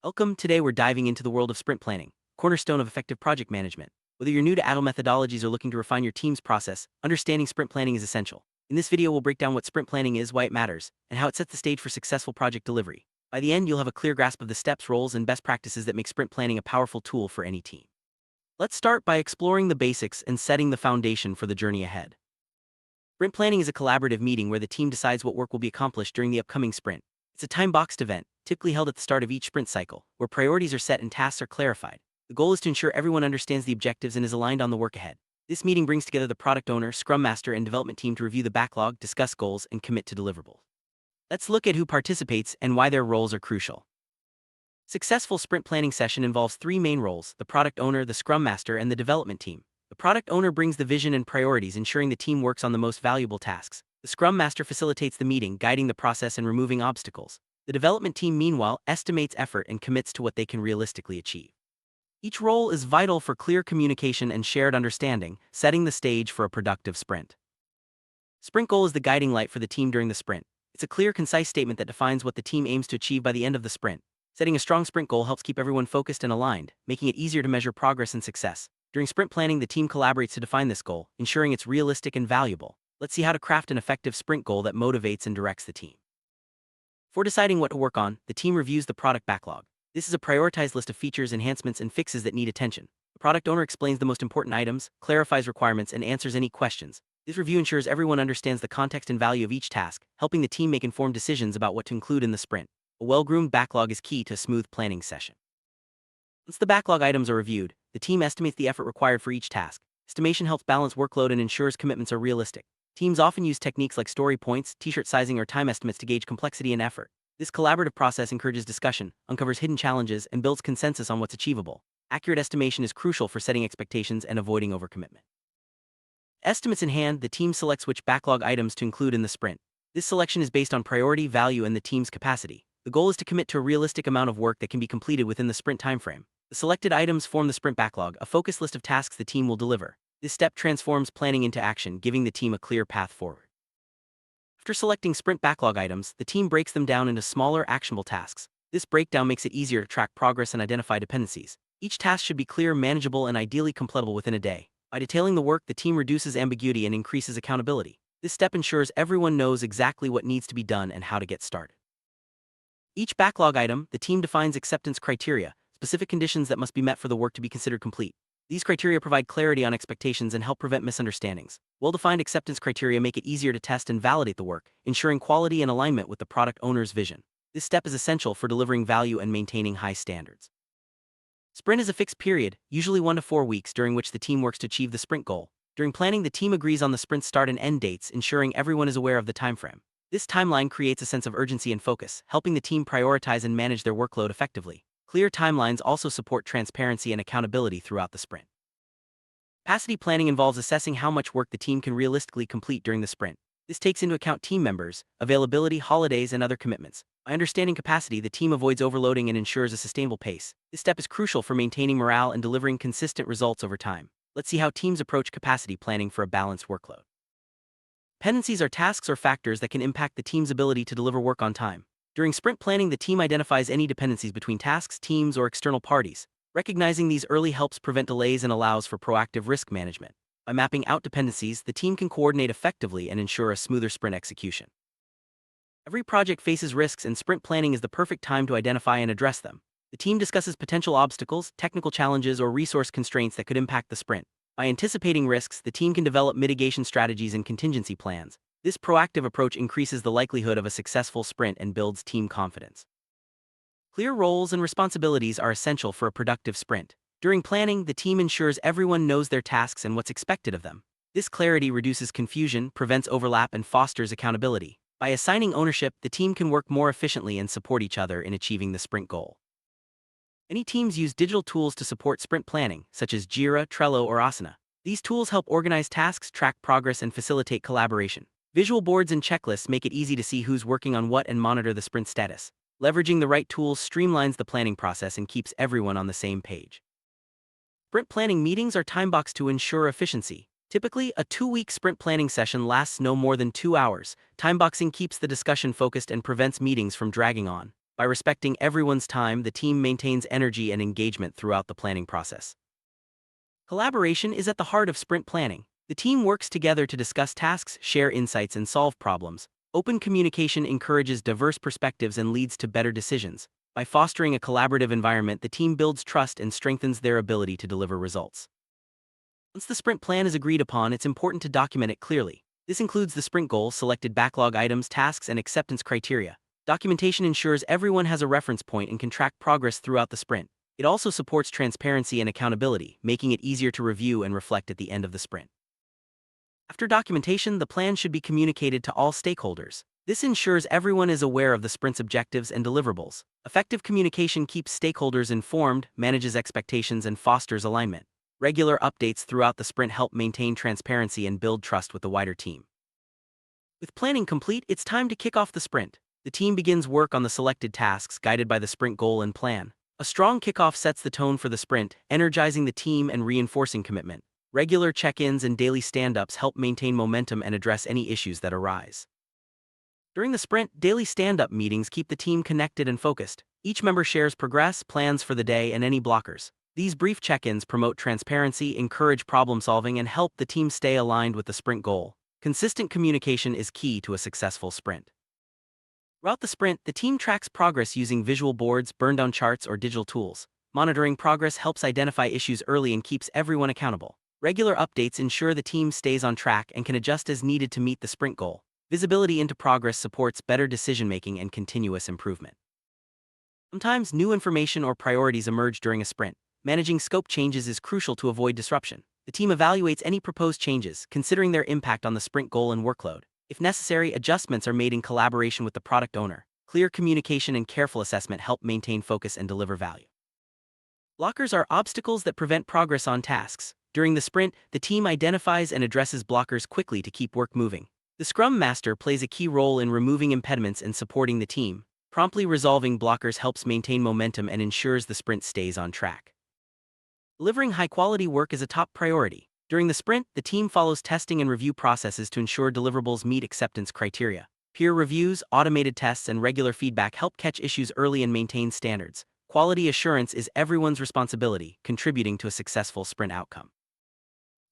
Welcome. Today we're diving into the world of sprint planning, cornerstone of effective project management. Whether you're new to agile methodologies or looking to refine your team's process, understanding sprint planning is essential. In this video, we'll break down what sprint planning is, why it matters, and how it sets the stage for successful project delivery. By the end, you'll have a clear grasp of the steps, roles, and best practices that make sprint planning a powerful tool for any team. Let's start by exploring the basics and setting the foundation for the journey ahead. Sprint planning is a collaborative meeting where the team decides what work will be accomplished during the upcoming sprint. It's a time-boxed event, typically held at the start of each sprint cycle, where priorities are set and tasks are clarified. The goal is to ensure everyone understands the objectives and is aligned on the work ahead. This meeting brings together the product owner, scrum master, and development team to review the backlog, discuss goals, and commit to deliverables. Let's look at who participates and why their roles are crucial. Successful sprint planning session involves three main roles: the product owner, the scrum master, and the development team. The product owner brings the vision and priorities, ensuring the team works on the most valuable tasks. The scrum master facilitates the meeting, guiding the process and removing obstacles. The development team, meanwhile, estimates effort and commits to what they can realistically achieve. Each role is vital for clear communication and shared understanding, setting the stage for a productive sprint. Sprint goal is the guiding light for the team during the sprint. It's a clear, concise statement that defines what the team aims to achieve by the end of the sprint. Setting a strong sprint goal helps keep everyone focused and aligned, making it easier to measure progress and success. During sprint planning, the team collaborates to define this goal, ensuring it's realistic and valuable. Let's see how to craft an effective sprint goal that motivates and directs the team. For deciding what to work on, the team reviews the product backlog. This is a prioritized list of features, enhancements, and fixes that need attention. The product owner explains the most important items, clarifies requirements, and answers any questions. This review ensures everyone understands the context and value of each task, helping the team make informed decisions about what to include in the sprint. A well-groomed backlog is key to a smooth planning session. Once the backlog items are reviewed, the team estimates the effort required for each task. Estimation helps balance workload and ensures commitments are realistic. Teams often use techniques like story points, t-shirt sizing, or time estimates to gauge complexity and effort. This collaborative process encourages discussion, uncovers hidden challenges, and builds consensus on what's achievable. Accurate estimation is crucial for setting expectations and avoiding overcommitment. Estimates in hand, the team selects which backlog items to include in the sprint. This selection is based on priority, value, and the team's capacity. The goal is to commit to a realistic amount of work that can be completed within the sprint timeframe. The selected items form the sprint backlog, a focused list of tasks the team will deliver. This step transforms planning into action, giving the team a clear path forward. After selecting sprint backlog items, the team breaks them down into smaller, actionable tasks. This breakdown makes it easier to track progress and identify dependencies. Each task should be clear, manageable, and ideally completable within a day. By detailing the work, the team reduces ambiguity and increases accountability. This step ensures everyone knows exactly what needs to be done and how to get started. Each backlog item, the team defines acceptance criteria, specific conditions that must be met for the work to be considered complete. These criteria provide clarity on expectations and help prevent misunderstandings. Well-defined acceptance criteria make it easier to test and validate the work, ensuring quality and alignment with the product owner's vision. This step is essential for delivering value and maintaining high standards. Sprint is a fixed period, usually 1 to 4 weeks, during which the team works to achieve the sprint goal. During planning, the team agrees on the sprint start and end dates, ensuring everyone is aware of the timeframe. This timeline creates a sense of urgency and focus, helping the team prioritize and manage their workload effectively. Clear timelines also support transparency and accountability throughout the sprint. Capacity planning involves assessing how much work the team can realistically complete during the sprint. This takes into account team members, availability, holidays, and other commitments. By understanding capacity, the team avoids overloading and ensures a sustainable pace. This step is crucial for maintaining morale and delivering consistent results over time. Let's see how teams approach capacity planning for a balanced workload. Dependencies are tasks or factors that can impact the team's ability to deliver work on time. During sprint planning, the team identifies any dependencies between tasks, teams, or external parties. Recognizing these early helps prevent delays and allows for proactive risk management. By mapping out dependencies, the team can coordinate effectively and ensure a smoother sprint execution. Every project faces risks, and sprint planning is the perfect time to identify and address them. The team discusses potential obstacles, technical challenges, or resource constraints that could impact the sprint. By anticipating risks, the team can develop mitigation strategies and contingency plans. This proactive approach increases the likelihood of a successful sprint and builds team confidence. Clear roles and responsibilities are essential for a productive sprint. During planning, the team ensures everyone knows their tasks and what's expected of them. This clarity reduces confusion, prevents overlap, and fosters accountability. By assigning ownership, the team can work more efficiently and support each other in achieving the sprint goal. Many teams use digital tools to support sprint planning, such as Jira, Trello, or Asana. These tools help organize tasks, track progress, and facilitate collaboration. Visual boards and checklists make it easy to see who's working on what and monitor the sprint status. Leveraging the right tools streamlines the planning process and keeps everyone on the same page. Sprint planning meetings are time-boxed to ensure efficiency. Typically, a 2-week sprint planning session lasts no more than 2 hours. Time-boxing keeps the discussion focused and prevents meetings from dragging on. By respecting everyone's time, the team maintains energy and engagement throughout the planning process. Collaboration is at the heart of sprint planning. The team works together to discuss tasks, share insights, and solve problems. Open communication encourages diverse perspectives and leads to better decisions. By fostering a collaborative environment, the team builds trust and strengthens their ability to deliver results. Once the sprint plan is agreed upon, it's important to document it clearly. This includes the sprint goal, selected backlog items, tasks, and acceptance criteria. Documentation ensures everyone has a reference point and can track progress throughout the sprint. It also supports transparency and accountability, making it easier to review and reflect at the end of the sprint. After documentation, the plan should be communicated to all stakeholders. This ensures everyone is aware of the sprint's objectives and deliverables. Effective communication keeps stakeholders informed, manages expectations, and fosters alignment. Regular updates throughout the sprint help maintain transparency and build trust with the wider team. With planning complete, it's time to kick off the sprint. The team begins work on the selected tasks, guided by the sprint goal and plan. A strong kickoff sets the tone for the sprint, energizing the team and reinforcing commitment. Regular check-ins and daily stand-ups help maintain momentum and address any issues that arise. During the sprint, daily stand-up meetings keep the team connected and focused. Each member shares progress, plans for the day, and any blockers. These brief check-ins promote transparency, encourage problem-solving, and help the team stay aligned with the sprint goal. Consistent communication is key to a successful sprint. Throughout the sprint, the team tracks progress using visual boards, burn-down charts, or digital tools. Monitoring progress helps identify issues early and keeps everyone accountable. Regular updates ensure the team stays on track and can adjust as needed to meet the sprint goal. Visibility into progress supports better decision-making and continuous improvement. Sometimes new information or priorities emerge during a sprint. Managing scope changes is crucial to avoid disruption. The team evaluates any proposed changes, considering their impact on the sprint goal and workload. If necessary, adjustments are made in collaboration with the product owner. Clear communication and careful assessment help maintain focus and deliver value. Blockers are obstacles that prevent progress on tasks. During the sprint, the team identifies and addresses blockers quickly to keep work moving. The Scrum Master plays a key role in removing impediments and supporting the team. Promptly resolving blockers helps maintain momentum and ensures the sprint stays on track. Delivering high-quality work is a top priority. During the sprint, the team follows testing and review processes to ensure deliverables meet acceptance criteria. Peer reviews, automated tests, and regular feedback help catch issues early and maintain standards. Quality assurance is everyone's responsibility, contributing to a successful sprint outcome.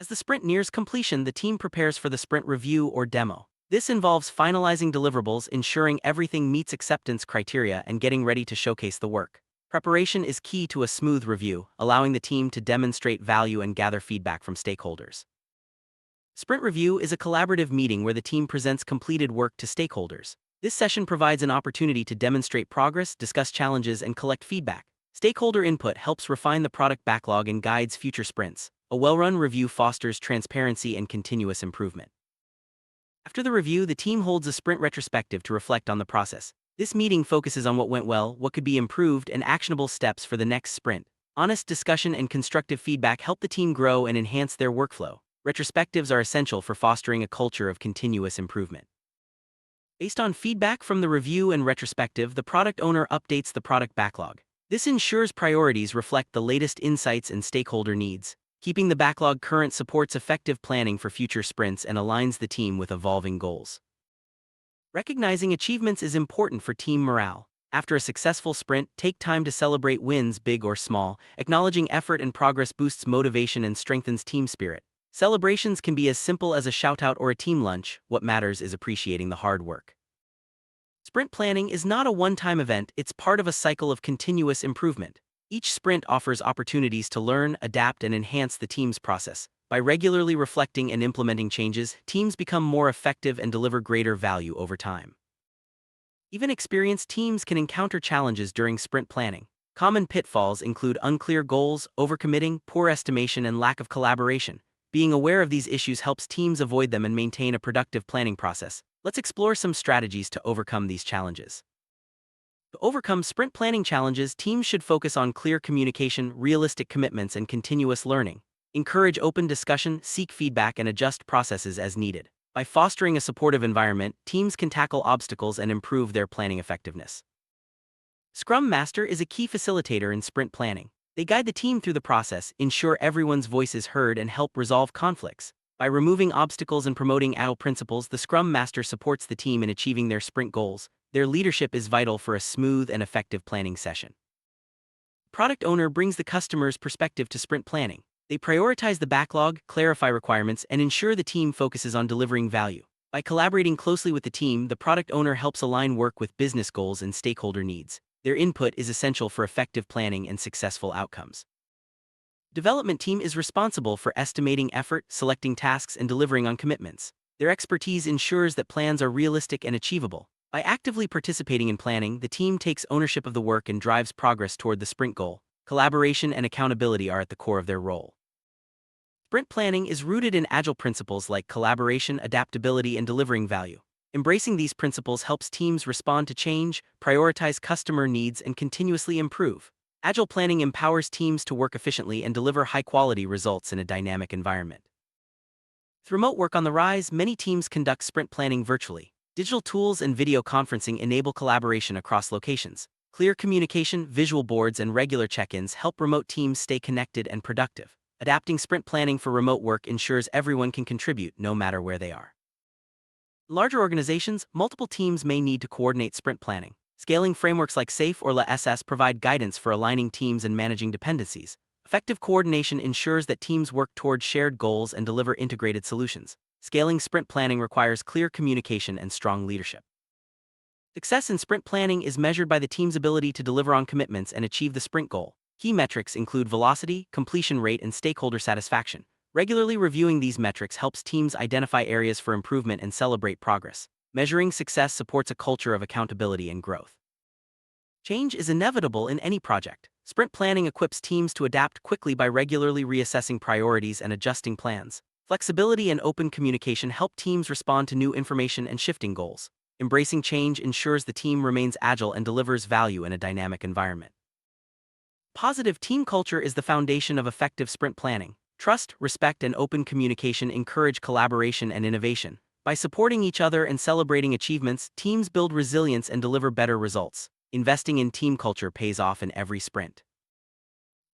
As the sprint nears completion, the team prepares for the sprint review or demo. This involves finalizing deliverables, ensuring everything meets acceptance criteria, and getting ready to showcase the work. Preparation is key to a smooth review, allowing the team to demonstrate value and gather feedback from stakeholders. Sprint review is a collaborative meeting where the team presents completed work to stakeholders. This session provides an opportunity to demonstrate progress, discuss challenges, and collect feedback. Stakeholder input helps refine the product backlog and guides future sprints. A well-run review fosters transparency and continuous improvement. After the review, the team holds a sprint retrospective to reflect on the process. This meeting focuses on what went well, what could be improved, and actionable steps for the next sprint. Honest discussion and constructive feedback help the team grow and enhance their workflow. Retrospectives are essential for fostering a culture of continuous improvement. Based on feedback from the review and retrospective, the product owner updates the product backlog. This ensures priorities reflect the latest insights and stakeholder needs. Keeping the backlog current supports effective planning for future sprints and aligns the team with evolving goals. Recognizing achievements is important for team morale. After a successful sprint, take time to celebrate wins, big or small. Acknowledging effort and progress boosts motivation and strengthens team spirit. Celebrations can be as simple as a shout-out or a team lunch. What matters is appreciating the hard work. Sprint planning is not a one-time event, it's part of a cycle of continuous improvement. Each sprint offers opportunities to learn, adapt, and enhance the team's process. By regularly reflecting and implementing changes, teams become more effective and deliver greater value over time. Even experienced teams can encounter challenges during sprint planning. Common pitfalls include unclear goals, overcommitting, poor estimation, and lack of collaboration. Being aware of these issues helps teams avoid them and maintain a productive planning process. Let's explore some strategies to overcome these challenges. To overcome sprint planning challenges, teams should focus on clear communication, realistic commitments, and continuous learning. Encourage open discussion, seek feedback, and adjust processes as needed. By fostering a supportive environment, teams can tackle obstacles and improve their planning effectiveness. Scrum Master is a key facilitator in sprint planning. They guide the team through the process, ensure everyone's voice is heard, and help resolve conflicts. By removing obstacles and promoting agile principles, the Scrum Master supports the team in achieving their sprint goals. Their leadership is vital for a smooth and effective planning session. Product owner brings the customer's perspective to sprint planning. They prioritize the backlog, clarify requirements, and ensure the team focuses on delivering value. By collaborating closely with the team, the product owner helps align work with business goals and stakeholder needs. Their input is essential for effective planning and successful outcomes. Development team is responsible for estimating effort, selecting tasks, and delivering on commitments. Their expertise ensures that plans are realistic and achievable. By actively participating in planning, the team takes ownership of the work and drives progress toward the sprint goal. Collaboration and accountability are at the core of their role. Sprint planning is rooted in agile principles like collaboration, adaptability, and delivering value. Embracing these principles helps teams respond to change, prioritize customer needs, and continuously improve. Agile planning empowers teams to work efficiently and deliver high-quality results in a dynamic environment. With remote work on the rise, many teams conduct sprint planning virtually. Digital tools and video conferencing enable collaboration across locations. Clear communication, visual boards, and regular check-ins help remote teams stay connected and productive. Adapting sprint planning for remote work ensures everyone can contribute no matter where they are. In larger organizations, multiple teams may need to coordinate sprint planning. Scaling frameworks like SAFe or LaSS provide guidance for aligning teams and managing dependencies. Effective coordination ensures that teams work toward shared goals and deliver integrated solutions. Scaling sprint planning requires clear communication and strong leadership. Success in sprint planning is measured by the team's ability to deliver on commitments and achieve the sprint goal. Key metrics include velocity, completion rate, and stakeholder satisfaction. Regularly reviewing these metrics helps teams identify areas for improvement and celebrate progress. Measuring success supports a culture of accountability and growth. Change is inevitable in any project. Sprint planning equips teams to adapt quickly by regularly reassessing priorities and adjusting plans. Flexibility and open communication help teams respond to new information and shifting goals. Embracing change ensures the team remains agile and delivers value in a dynamic environment. Positive team culture is the foundation of effective sprint planning. Trust, respect, and open communication encourage collaboration and innovation. By supporting each other and celebrating achievements, teams build resilience and deliver better results. Investing in team culture pays off in every sprint.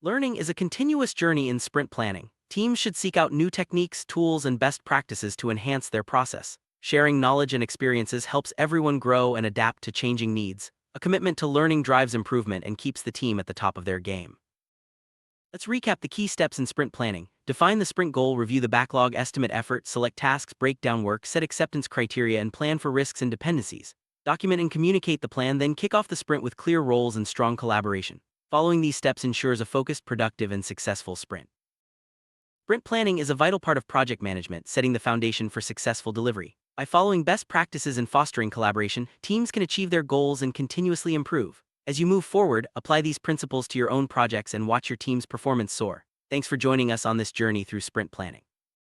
Learning is a continuous journey in sprint planning. Teams should seek out new techniques, tools, and best practices to enhance their process. Sharing knowledge and experiences helps everyone grow and adapt to changing needs. A commitment to learning drives improvement and keeps the team at the top of their game. Let's recap the key steps in sprint planning. Define the sprint goal, review the backlog, estimate effort, select tasks, break down work, set acceptance criteria, and plan for risks and dependencies. Document and communicate the plan, then kick off the sprint with clear roles and strong collaboration. Following these steps ensures a focused, productive, and successful sprint. Sprint planning is a vital part of project management, setting the foundation for successful delivery. By following best practices and fostering collaboration, teams can achieve their goals and continuously improve. As you move forward, apply these principles to your own projects and watch your team's performance soar. Thanks for joining us on this journey through sprint planning.